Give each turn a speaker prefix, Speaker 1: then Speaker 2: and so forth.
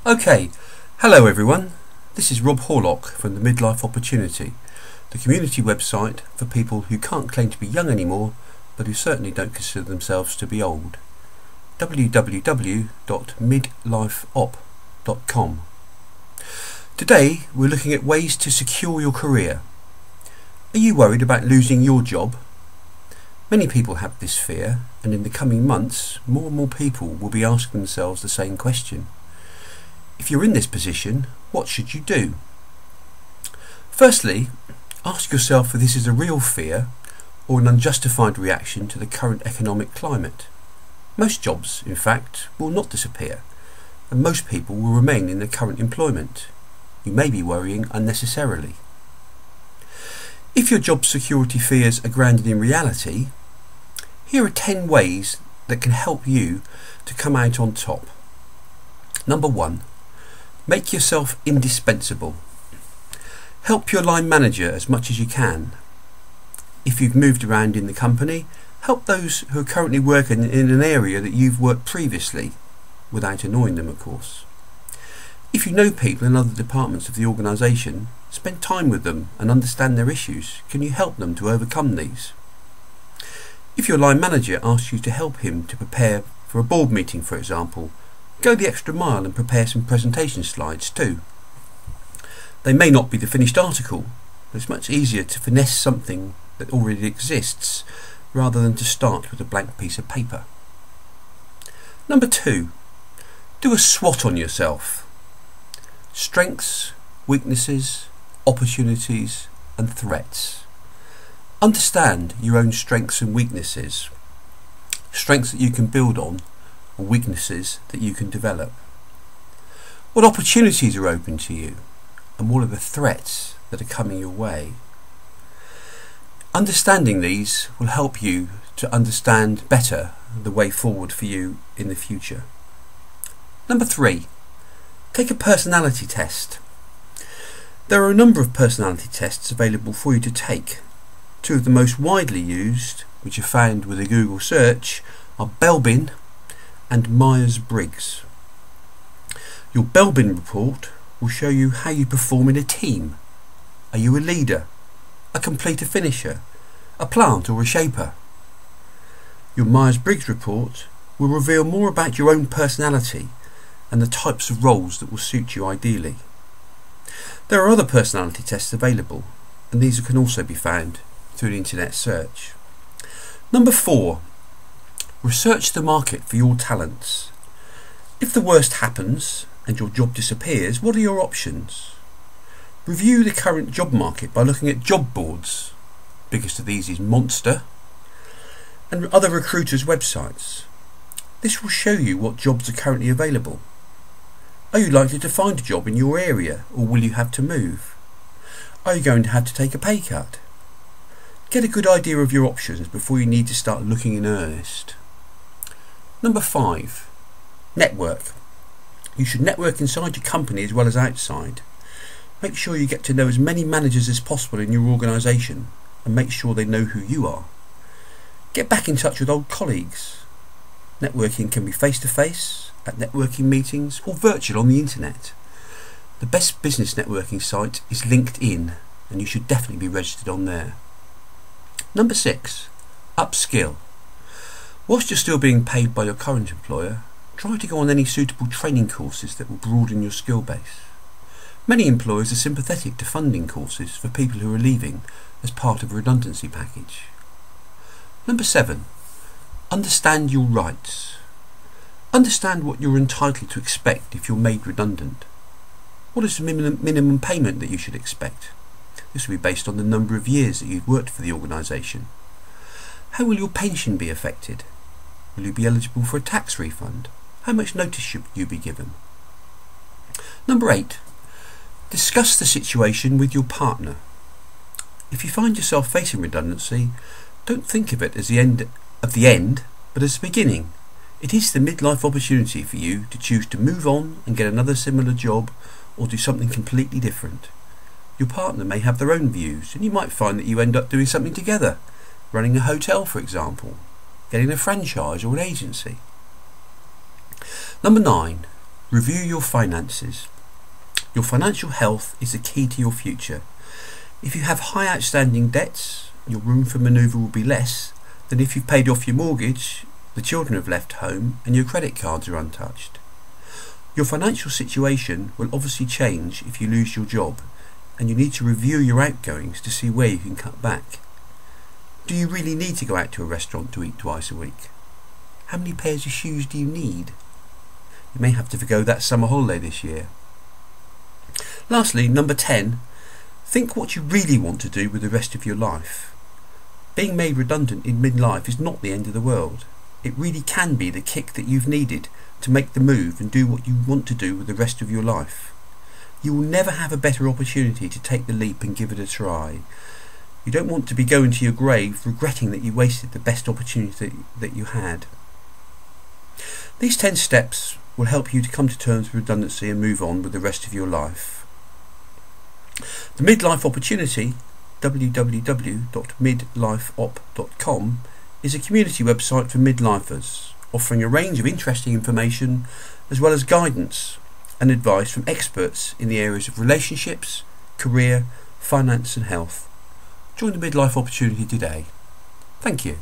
Speaker 1: Okay, hello everyone. This is Rob Horlock from the Midlife Opportunity, the community website for people who can't claim to be young anymore, but who certainly don't consider themselves to be old. www.midlifeop.com. Today we're looking at ways to secure your career. Are you worried about losing your job? Many people have this fear, and in the coming months more and more people will be asking themselves the same question. If you're in this position, what should you do? Firstly, ask yourself if this is a real fear or an unjustified reaction to the current economic climate. Most jobs, in fact, will not disappear, and most people will remain in their current employment. You may be worrying unnecessarily. If your job security fears are grounded in reality, here are 10 ways that can help you to come out on top. Number 1. Make yourself indispensable. Help your line manager as much as you can. If you've moved around in the company, help those who are currently working in an area that you've worked previously, without annoying them, of course. If you know people in other departments of the organisation, spend time with them and understand their issues. Can you help them to overcome these? If your line manager asks you to help him to prepare for a board meeting, for example, go the extra mile and prepare some presentation slides too. They may not be the finished article, but it's much easier to finesse something that already exists rather than to start with a blank piece of paper. Number 2. Do a SWOT on yourself. Strengths, weaknesses, opportunities and threats. Understand your own strengths and weaknesses. Strengths that you can build on, or weaknesses that you can develop. What opportunities are open to you, and what are the threats that are coming your way? Understanding these will help you to understand better the way forward for you in the future. Number 3. Take a personality test. There are a number of personality tests available for you to take. Two of the most widely used, which are found with a Google search, are Belbin and Myers-Briggs. Your Belbin report will show you how you perform in a team. Are you a leader, a completer finisher, a plant or a shaper? Your Myers-Briggs report will reveal more about your own personality and the types of roles that will suit you ideally. There are other personality tests available, and these can also be found through the internet search. Number 4. Research the market for your talents. If the worst happens and your job disappears, what are your options? Review the current job market by looking at job boards. Biggest of these is Monster, and other recruiters' websites. This will show you what jobs are currently available. Are you likely to find a job in your area, or will you have to move? Are you going to have to take a pay cut? Get a good idea of your options before you need to start looking in earnest. Number 5. Network. You should network inside your company as well as outside. Make sure you get to know as many managers as possible in your organisation, and make sure they know who you are. Get back in touch with old colleagues. Networking can be face-to-face, at networking meetings, or virtual on the internet. The best business networking site is LinkedIn, and you should definitely be registered on there. Number 6. Upskill. Whilst you're still being paid by your current employer, try to go on any suitable training courses that will broaden your skill base. Many employers are sympathetic to funding courses for people who are leaving as part of a redundancy package. Number 7. Understand your rights. Understand what you're entitled to expect if you're made redundant. What is the minimum payment that you should expect? This will be based on the number of years that you've worked for the organisation. How will your pension be affected? Will you be eligible for a tax refund? How much notice should you be given? Number 8. Discuss the situation with your partner. If you find yourself facing redundancy, don't think of it as the end, but as the beginning. It is the midlife opportunity for you to choose to move on and get another similar job, or do something completely different. Your partner may have their own views, and you might find that you end up doing something together, running a hotel for example, getting a franchise or an agency. Number 9. Review your finances. Your financial health is the key to your future. If you have high outstanding debts, your room for manoeuvre will be less than if you've paid off your mortgage, the children have left home, and your credit cards are untouched. Your financial situation will obviously change if you lose your job, and you need to review your outgoings to see where you can cut back. Do you really need to go out to a restaurant to eat twice a week? How many pairs of shoes do you need? You may have to forgo that summer holiday this year. Lastly, number 10, think what you really want to do with the rest of your life. Being made redundant in midlife is not the end of the world. It really can be the kick that you've needed to make the move and do what you want to do with the rest of your life. You will never have a better opportunity to take the leap and give it a try. You don't want to be going to your grave regretting that you wasted the best opportunity that you had. These 10 steps will help you to come to terms with redundancy and move on with the rest of your life. The Midlife Opportunity, www.midlifeop.com, is a community website for midlifers, offering a range of interesting information as well as guidance and advice from experts in the areas of relationships, career, finance and health. Join the Midlife Opportunity today. Thank you.